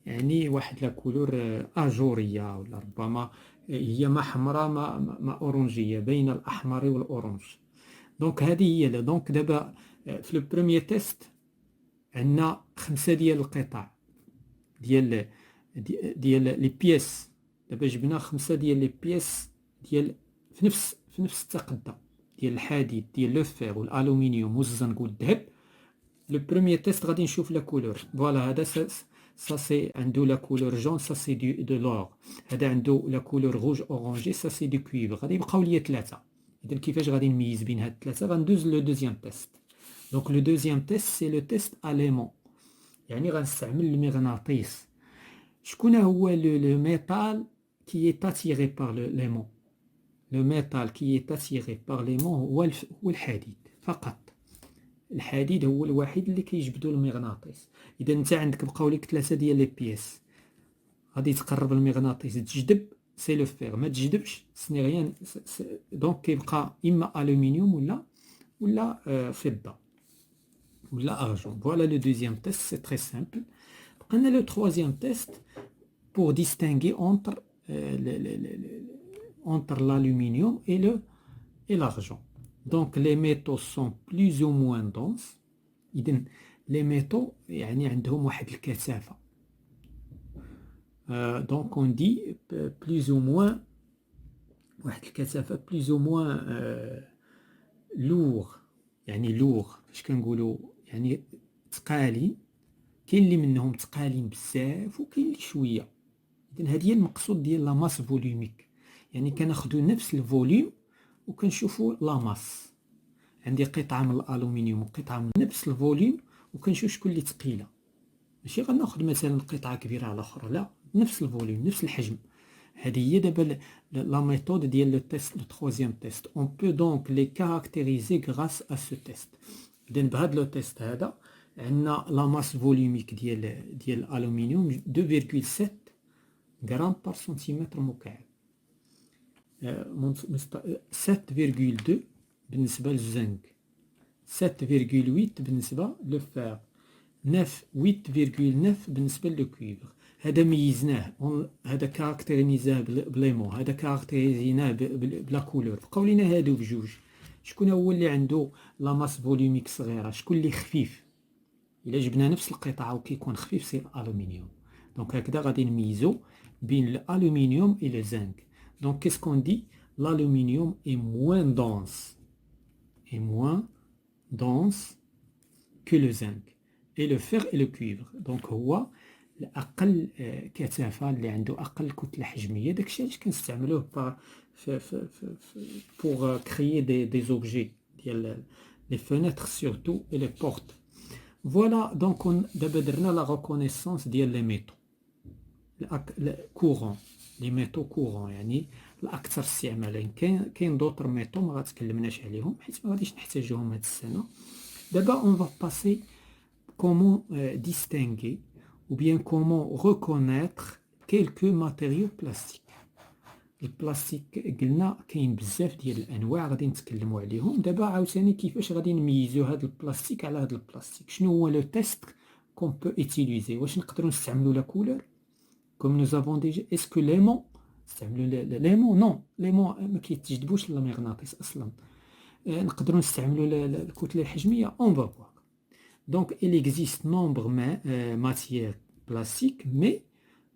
[SPEAKER 1] يعني واحد لا كولور اجوريه، ولا ربما هي ما حمراء ما اورانجيه، بين الاحمر والاورانج. دونك هذه هي. دونك دابا في لو بروميير تيست عندنا 5 ديال القطع ديال لي بيس. دابا جبنا 5 ديال لي بيس ديال في نفس التقدا ديال الحديد، ديال لو فير والالومنيوم والزنك والذهب. لو بروميير تيست غادي نشوف لا كولور. فوالا هذا سا سي عنده لا كولور جون، سا سي دو لور. هذا عنده لا كولور روج اورانجي، سا سي دو كويفر. غادي يبقاو ليا 3. اذا كيفاش غادي نميز بين هاد 3؟ غندوز لو دوزيام تيست. دونك لو دوزيام تيست سي لو تيست اليمون، يعني غنستعمل المغناطيس. شكون هو لو ميتال كي est attiré par l'aimant؟ لو ميتال كي est attiré par l'aimant هو الحديد فقط. الحديد هو الوحيد اللي كيجبدو المغناطيس. اذا انت عندك بقاو لك 3 ديال لي بيس، غادي تقرب المغناطيس تجذب سي لو فير، ما تجذبش سني غيان. دونك كيبقى اما الومنيوم ولا فضه ولا ارجون. فوالا لو دوزيام تيست سي تري سامبل. بقينا لو تروازيام تيست pour distinguer entre l'aluminium et l'argent. Donc les métaux sont plus ou moins denses. إذن les métaux يعني عندهم واحد الكثافة. Donc on dit plus ou moins واحد الكثافة plus ou moins lourd. يعني lourd فاش كنقولوا يعني ثقالين. كاين اللي منهم ثقالين بزاف وكاين اللي شوية. إذن هذه هي المقصود ديال لا ماس فوليوميك، يعني كناخدو نفس الفوليوم وكنشوفو لا ماس. عندي قطعة من الألومنيوم وقطعة من نفس الفوليوم وكنشوف شكون اللي ثقيلة. ماشي غناخد مثلا قطعة كبيرة على أخرى، لا، نفس الفوليوم نفس الحجم. هذه هي دابا لا ميثود ديال لو تيست، لو تروازيام تيست. اون بو دونك لي كاركتيريزي غراس ا سو تيست. إذا بهاد لو تيست هذا عندنا لا ماس فوليوميك ديال الألومنيوم 2,7 غرام بار سنتيمتر مكعب. 7,2 بالنسبة للزنك، 7,8 بالنسبة للفير، 8,9 بالنسبة للكويفر. هذا ميزناه، هذا كاركتيريزاه بليمون، هذا كاركتيريزيناه بلا كولور. بقاو لينا هادو بجوج. شكون هو اللي عنده لا ماس فوليوميك صغيرة؟ شكون اللي خفيف؟ إلا جبنا نفس القطعة وكيكون خفيف سي الألومنيوم. دونك هكذا غادي نميزو بين الألومنيوم et le zinc. Donc qu'est-ce qu'on dit? L'aluminium est moins dense que le zinc et le fer et le cuivre. Donc هو الأقل كثافة، اللي عنده أقل كتلة حجمية. داكشي علاش كنستعملوه pour créer des objets ديال les fenêtres surtout et les portes. Voilà, donc دابا درنا la reconnaissance ديال les métaux كورون، لي ميتو كورون يعني الاكثر استعمالا. كاين دوطر ميتو ما غاتكلمناش عليهم حيت ما غاديش نحتاجوهم هاد السنه. دابا اون فا باسي كومون ديستينغي ou bien comment reconnaître quelques matériaux plastiques. البلاستيك قلنا كاين بزاف ديال الانواع غادي نتكلموا عليهم دابا. عاوتاني كيفاش غادي نميزوا هذا البلاستيك على هذا البلاستيك؟ شنو هو لو تيست كون بو ايتيليزي؟ واش نقدروا نستعملوا لا كولور كوم نو زافون ديجا؟ اسكو ليمون نستعملوا ليمون؟ نو، ليمون ما كيتجذبوش للمغناطيس اصلا. نقدروا نستعملوا الكتله الحجميه؟ اون فا فوار. دونك il existe nombre matières plastiques mais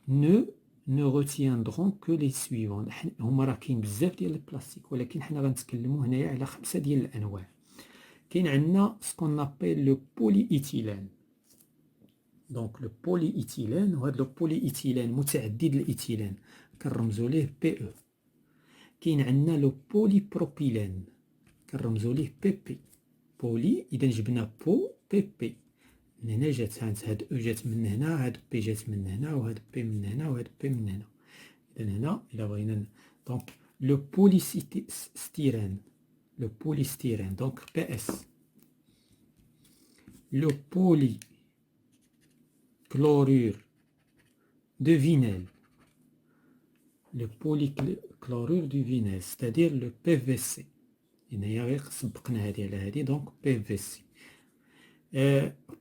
[SPEAKER 1] ne retiendront que les suivants. هما راه كاين بزاف ديال البلاستيك ولكن حنا غنتكلموا هنايا على 5 ديال الانواع. كاين عندنا سكون نابيل لو بولي ايثيلين. دونك لو بولي ايثيلين، وهذا لو بولي ايثيلين متعدد الايثيلين كنرمزوا ليه بي او. كاين عندنا لو بولي بروبيلين كنرمزوا ليه بي بي. بولي اذا جبنا بو بي بي، من هنا جات هاد او جات من هنا، هاد بي جات من هنا، وهاد بي من هنا، وهاد بي من هنا. اذا هنا الا بغينا دونك لو بولي ستيرين، لو بولي ستيرين دونك بي اس. لو بولي كلورور دو فينيل، لو بولي كلورور دو فينيل ستادير لو بي في سي. هنايا غير سبقنا هادي على هادي دونك بي في سي.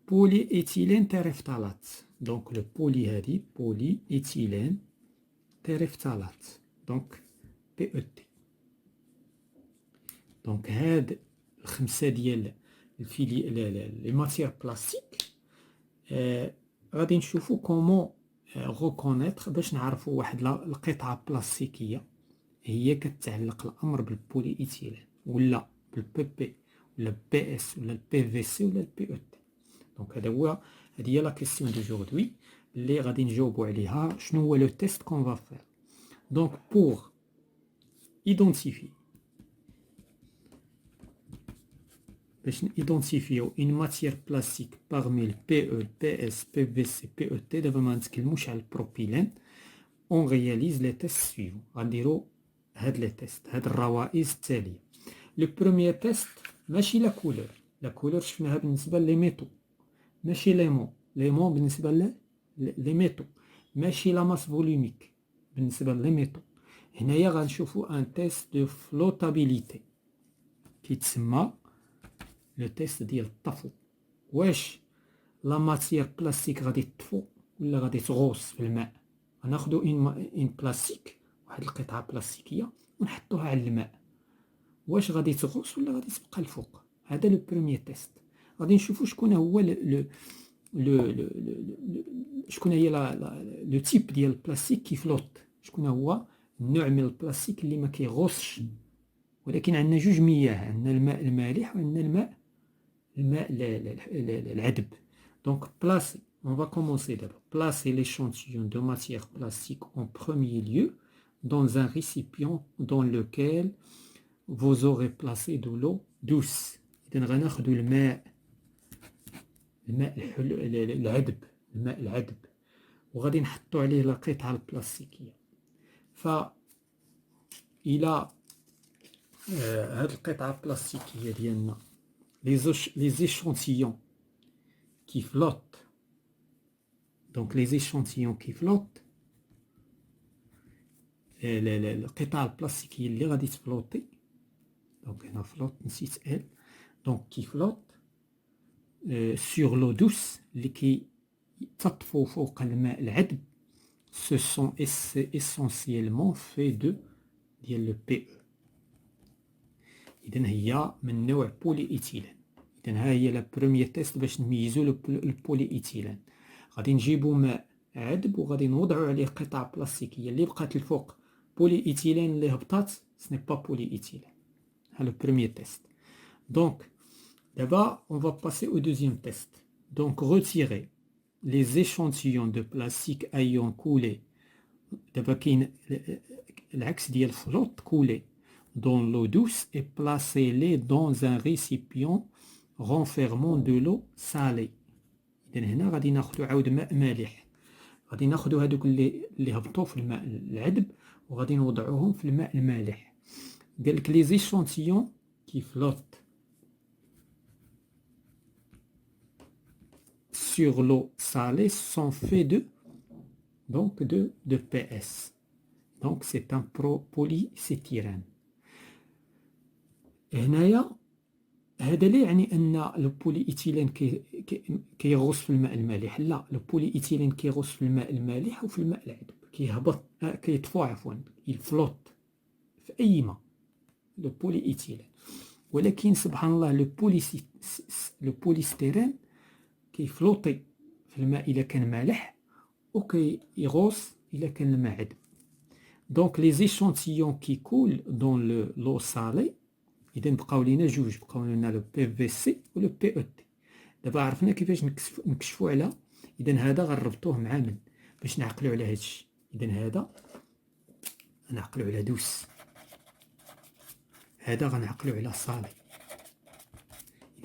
[SPEAKER 1] بولي ايثيلين تيريفتالات، دونك لو بولي هادي بولي ايثيلين تيريفتالات دونك بي او تي. دونك هاد الخمسه ديال الفيلي لي ماتيير بلاستيك غادي نشوفو كومون ريكونيتر باش نعرفوا واحد القطعه بلاستيكيه هي كتعلق الامر بالبولي ايثيلين ولا بالبي بي ولا بي اس ولا البي في سي ولا البي او تي. دونك هذه هي لا كيسيون دوجوردي اللي غادي نجاوبوا عليها. شنو هو لو تيست كون فا فير؟ دونك بور ايدونتيفي، باش نيدونتيفيو اون ماتيير بلاستيك باغمي البي او البي اس بي في سي بي او تي. دابا ما نتكلموش على البروبيلين. اون رياليز لي تيست سويفون، غنديرو هاد لي تيست، هاد الروائز التاليه. لو بروميير تيست ماشي لا كولور، لا كولور شفناها بالنسبه لي ميتو، ماشي ليمون، ليمون بالنسبه لي ميتو، ماشي لا ماس فوليميك بالنسبه لي ميتو. هنايا غنشوفوا ان تيست دو فلوتابيليتي كيتسمى لو تيست ديال الطفو. واش لا ماتيير بلاستيك غادي تطفو ولا غادي تغوص في الماء؟ غناخدو ان بلاستيك، واحد القطعه بلاستيكيه ونحطوها على الماء، واش غادي تغوص ولا غادي تبقى الفوق؟ هذا لو بروميير تيست. غادي نشوفوا شكون هو شكون هي لو تيب ديال البلاستيك كيفلوط، شكون هو النوع من البلاستيك اللي ما كيغوصش. ولكن عندنا جوج مياه، عندنا الماء المالح وعندنا الماء العذب. دونك بلاسي، on va commencer d'abord. Placez l'échantillon de matière plastique en premier lieu dans un récipient dans lequel vous aurez placé de l'eau douce. إذن غناخدو الماء العذب، الماء العذب، وغادي نحطو عليه القطعة البلاستيكية. ف إلى هاد القطعة البلاستيكية ديالنا les échantillons qui flottent, donc les échantillons qui flottent، القطع البلاستيكية اللي غادي تفلوطي، دونك هنا فلوت نسيت ال، دونك كي فلوت sur l'eau douce اللي كي تطفو فوق الماء العذب. ce sont essentiellement fait de ديال لو بي او. إذن هي من نوع بولي إيثيلين. إذن ها هي لا بروميير تيست باش نميزو البولي إيثيلين. غادي نجيبو ماء عذب وغادي نوضعو عليه قطع بلاستيكية اللي بقات الفوق بولي إيثيلين، اللي هبطات سني با بولي إيثيلين. ها لو بروميير تيست. دونك دابا on va passer au deuxième test. Donc retirer les échantillons de plastique ayant coulé. دابا كاين العكس ديال فلوت كولي dans l'eau douce et placez-les dans un récipient renfermant de l'eau salée. إذن هنا غادي ناخدو عاود ماء مالح، غادي ناخدو هادوك اللي هبطوا في الماء العذب وغادي نوضعوهم في الماء المالح. قالك لي زيشونتيون كي فلوت sur l'eau salée sont faits de PS. دونك سي ان بوليستيرين. هنايا هذا لا يعني ان البولي ايثيلين كيغوص في الماء المالح، لا، البولي ايثيلين كيغوص في الماء المالح وفي الماء العذب، كيهبط كيطفو عفوا، يفلوت في اي ماء لو بولي ايثيلين. ولكن سبحان الله لو بوليستيرين كيفلوطي في الماء الا كان مالح وكيغوص الا كان الماء عذب. دونك لي زيشونتيون كي كول دون لو سالي، اذا بقاو لينا جوج، بقاو لنا لو بي في سي و لو بي او تي. دابا عرفنا كيفاش نكشفوا على، اذا هذا غنربطوه مع من باش نعقلوا على هادشي. اذا هذا غنعقلوا على دوس، هذا غنعقلوا على صالي.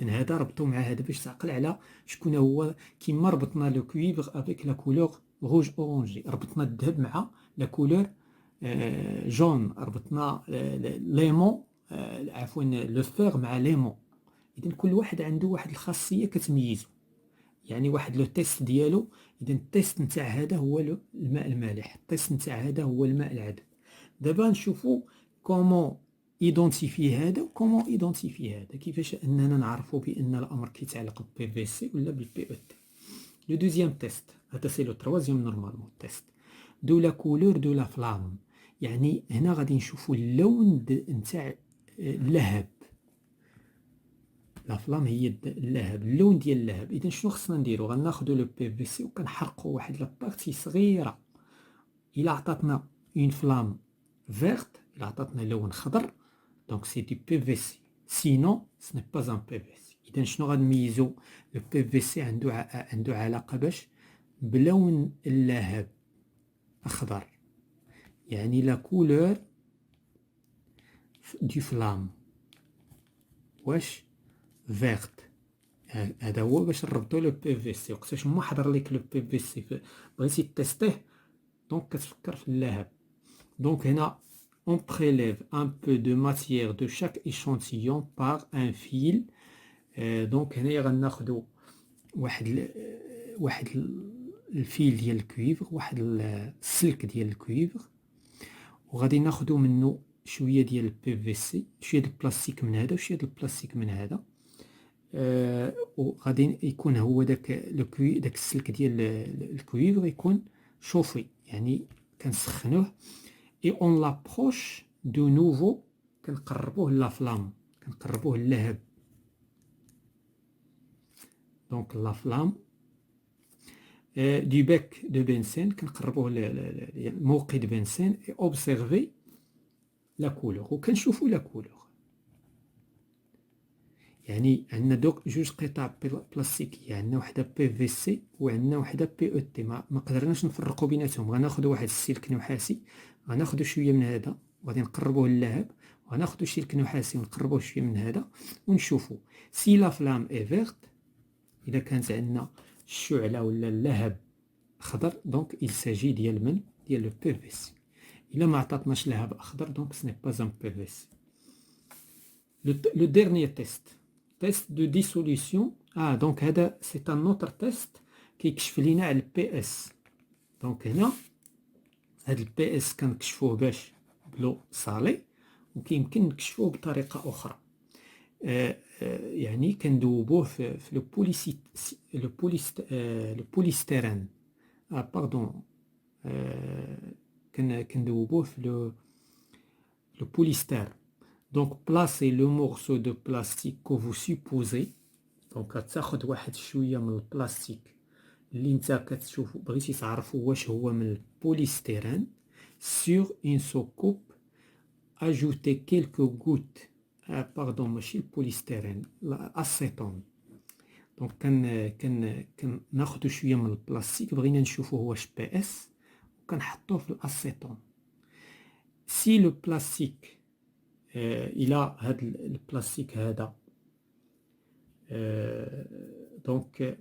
[SPEAKER 1] اذا هذا ربطو مع هذا باش تعقل على شكون هو. كيما ربطنا لو كويفر افيك لا كولور روج اورانجي، ربطنا الذهب مع لا كولور جون، ربطنا ليمون عفوا لو فير مع ليمون. اذا كل واحد عنده واحد الخاصيه كتميزه، يعني واحد لو تيست ديالو. اذا التيست نتاع هذا هو الماء المالح، التيست نتاع هذا هو الماء العذب. دابا نشوفوا كومون ايدونتيفي هذا وكومون ايدونتيفي هذا، كيفاش اننا نعرفوا بان الامر كيتعلق بالبي في سي ولا بالبي او تي. لو دوزيام تيست، هذا سي لو تروازيام نورمالمون تيست دو لا كولور دو لا فلام. يعني هنا غادي نشوفوا اللون نتاع اللهب. لا فلام هي اللهب، اللون ديال اللهب. اذا شنو خصنا نديرو؟ غناخذوا لو بي في سي وكنحرقوا واحد لابارتي صغيره. الا عطاتنا اون فلام فيرت، الا عطاتنا لون خضر، دونك سي دي بي في سي، سينون سو ني با ان بي في سي. اذا شنو غنميزو؟ لو بي في سي عنده علاقه باش بلون اللهب اخضر، يعني لا كولور دو فلام واش فيرت. هذا هو باش نربطو لو بي في سي. وقتاش ما حضر ليك لو بي في سي بغيتي تيستيه، دونك كتفكر في اللهب. دونك هنا on prélève un peu de matière de chaque échantillon par un fil. دونك هنايا غناخدو واحد الفيل ديال الكويفر، واحد السلك ديال الكويفر، وغادي ناخدو منه شويه ديال البي في سي، شويه ديال البلاستيك من هذا وشويه ديال البلاستيك من هذا. وغادي يكون هو داك داك السلك ديال الكويفر يكون شوفي، يعني كنسخنوه اي اون لابروش دو نوفو، كنقربوه لا فلام، كنقربوه اللهب. دونك لا فلام دو بيك دو بنسين، كنقربوه موقد بنسين اي اوبسيرفي لا كولور، وكنشوفوا لا كولور. يعني عندنا دوك جوج قطع بلاستيكيه، عندنا وحده بي في سي وعندنا وحده بي او تي. ما قدرناش نفرقوا بيناتهم. غناخذوا واحد السلك نحاسي، غناخذوا شويه من هذا وغادي نقربوه للهب، وغناخذوا سلك نحاسي ونقربوه شويه من هذا، ونشوفوا سي لا فلام اي فيرت، اذا كانت عندنا الشعله ولا اللهب خضر، دونك il s'agit ديال من ديال لو بي في سي. الا ما عطاتناش لهب اخضر، دونك سني با ان بي في سي. لو ديرنيير تيست، تيست دو ديسوليسيون. دونك هذا سي ان اوتر تيست كيكشف لينا على البي اس. دونك هنا هاد البي اس كنكشفوه باش بلو صالي، وكيمكن نكشفوه بطريقه اخرى. يعني كندوبوه في لو بوليستيرين. باردون، كندوبوه في لو بوليستير. Donc, placez le morceau de plastique que vous supposez. Donc, تاخد واحد شوية من البلاستيك اللي نتا كتشوفو بغيتي تعرفو واش هو من البوليستيرين sur une soucoupe. Ajoutez quelques gouttes. باردون، ماشي البوليستيرين، الاسيتون. دونك كناخدو شوية من البلاستيك، بغينا نشوفو واش بي اس، وكنحطوه في الاسيتون. سي لو بلاستيك الى هاد البلاستيك هذا دونك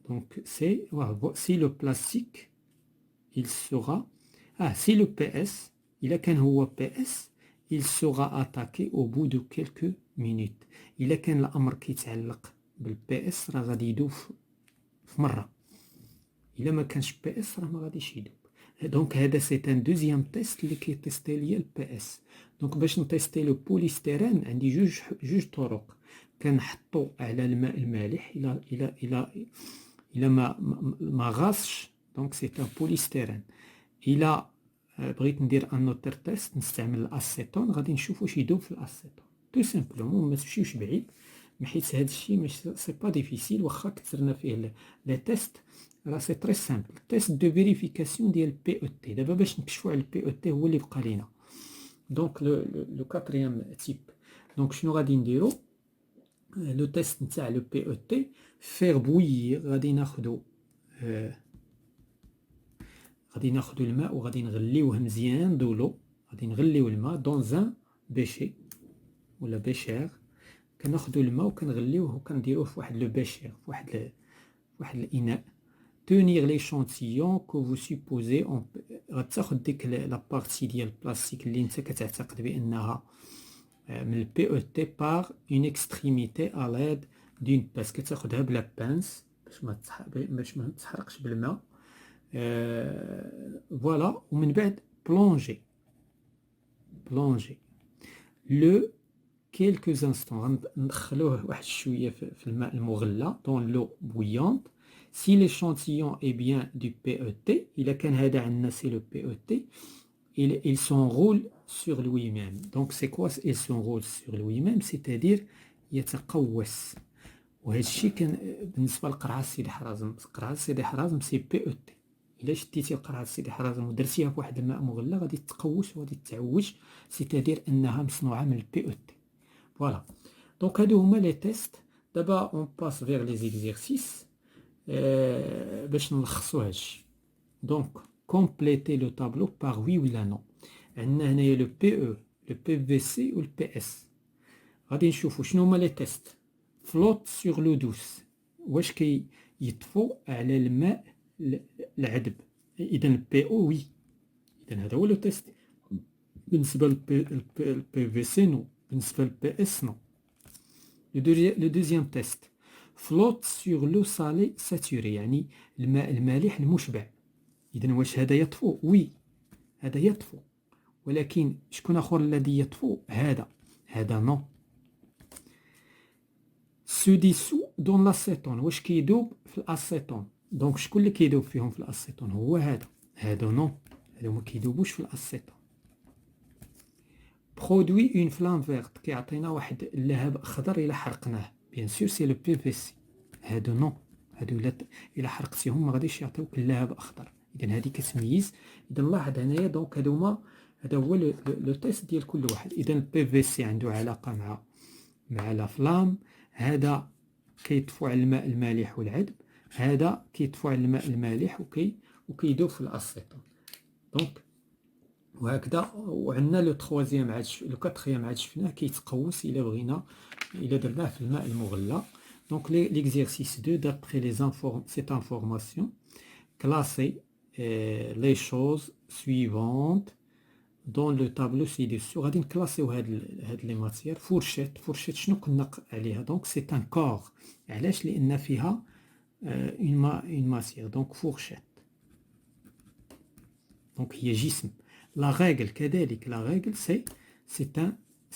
[SPEAKER 1] donc si le plastique il sera si le PS il كان هو PS il sera attaqué au bout de quelques minutes. إلا كان الأمر كيتعلق بالبي اس راه غادي يدوب في مرة. إلا ما كانش بي اس راه ما غاديش يدوب. Donc, c'est un deuxième test qui est testé le PS. Donc, باش نتيستي لو بوليستيرين عندي جوج طرق. كنحطو على الماء المالح إلا ما غاصش، دونك سي ان بوليستيرين. إلا بغيت ندير ان اوتر تيست نستعمل الاسيتون، غادي نشوف واش يدوب في الاسيتون تو سامبلومون، ما تمشيوش بعيد، حيت هذا الشيء ماشي سي با ديفيسيل. واخا كثرنا فيه لي تيست راه سي تري سامبل. تيست دو فيريفيكاسيون ديال البي او تي. دابا باش نكشفوا على البي او تي هو اللي بقى لينا. دونك لو كاتريام تيب. دونك شنو غادي نديرو؟ لو تيست نتاع لو بي او تي فير بويير. غادي ناخدو الماء وغادي نغليوه مزيان دولو. غادي نغليو الماء دون زان بيشي ولا بيشير. كناخدو الماء وكنغليوه وكنديروه في واحد لو بيشير، في واحد الاناء. تونير ليشونتيون كو فو سوبوزي. غتاخد ديك لا بارتي ديال البلاستيك اللي انت كتعتقد بانها من البي او تي بار اون اكستريميتي ا لاد دون باس. كتاخدها بلا بانس باش ما تحرقش بالماء. فوالا. ومن بعد بلونجي لو كيلكوز انستون. غندخلوه واحد شويه في الماء المغلى دون لو بويونت. Si l'échantillon est bien du PET, إلا كان هذا عندنا سي لو PET, il s'enroule sur lui-même. Donc c'est quoi il s'enroule sur lui-même? C'est-à-dire يتقوس. وهذا الشيء كان بالنسبه لقرعه سيدي حرازم. قرعه سيدي حرازم سي بي او تي. الا شديتي قرعه سيدي حرازم ودرتيها في واحد الماء مغلى غادي تتقوس وغادي تعوج، سيتادير انها مصنوعه من البي او تي. فوالا. دونك هادو هما لي تيست. دابا اون باس فيغ لي زيكزيرسيس باش نلخصو هادشي. دونك كومبليتي لو طابلو باغ وي ولا نو. عندنا هنايا لو بي او، لو بي في سي و البي اس. غادي نشوفو شنو هما لي تيست. فلوت سور لو دوس، واش كيطفو على الماء العذب. اذا البي او وي، اذا هذا هو لو تيست. بالنسبه للبي في سي نو، بالنسبه للبي اس نو. لو دوزيام تيست فلوت سور لو سالي ساتوري، يعني الماء المالح المشبع. اذا واش هذا يطفو؟ وي هذا يطفو. ولكن شكون اخر الذي يطفو؟ هذا نو. سو ديسو دون لاسيتون، واش كيدوب في الاسيتون؟ دونك شكون اللي كيدوب فيهم في الاسيتون؟ هو هادو نو، هادو ما كيدوبوش في الاسيتون. برودوي اون فلام فيرت، كيعطينا واحد اللهب اخضر الا حرقناه. بيان سور سي لو بي في سي. هادو نو، هادو الا حرقتيهم ما غاديش يعطيوك اللهب اخضر. اذا هذه كتميز. اذا لاحظ هنايا دونك هذا هو لو تيست ديال كل واحد. اذا البي في سي عنده علاقه مع لا فلام. هذا كيطفو على الماء المالح والعذب. هذا كيطفو على الماء المالح وكيدوب في الاسيتون. دونك وهكذا. وعندنا لو تخوازيام عاد لو كاتريام عاد شفناه كيتقوس الا بغينا، الا درناه في الماء المغلى. دونك ليكزيرسيس 2 d'après cette information classez les choses suivantes dans le tableau ci-dessous. غادي نكلاسيو هاد لي ماتير. فورشيت شنو كنا عليها؟ دونك سي ان كور. علاش؟ لان فيها اون ماتير. دونك فورشيت دونك هي جسم. لا ريغل كذلك، لا ريغل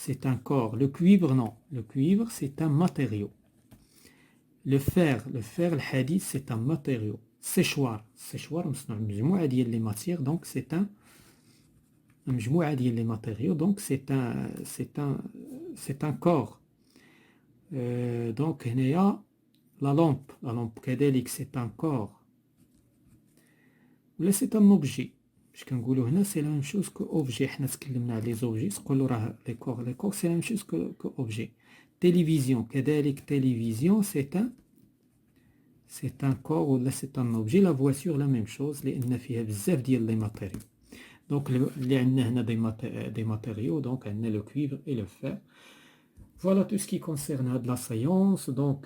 [SPEAKER 1] c'est un corps. Le cuivre non, le cuivre c'est un matériau. Le fer الحديد c'est un matériau. séchoir مصنوع من مجموعه ديال لي ماتير. دونك c'est un مجموعة ديال لي ماتيريو. دونك c'est un corps. دونك هنايا لا لامب كذلك c'est un corps. ولا c'est un objet. باش كنقولوا هنا سي لا ميم شوز كو اوبجي. حنا تكلمنا على لي زوبجي، تقولوا راه لي كور سي لا ميم شوز كو اوبجي. تيليفزيون كذلك، تيليفزيون c'est un corps ولا c'est un objet. لا فواتور لا ميم شوز، لان فيها بزاف ديال لي ماتيريو. Donc, اللي عندنا هنا des matériaux, donc عندنا le cuivre et le fer. Voilà tout ce qui concerne la séance. Donc,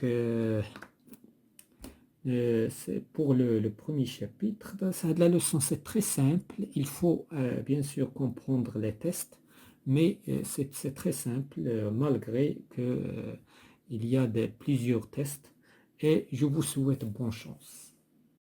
[SPEAKER 1] c'est pour le premier chapitre. La leçon, c'est très simple. Il faut bien sûr comprendre les tests, mais c'est très simple malgré que il y a plusieurs tests. Et je vous souhaite bonne chance.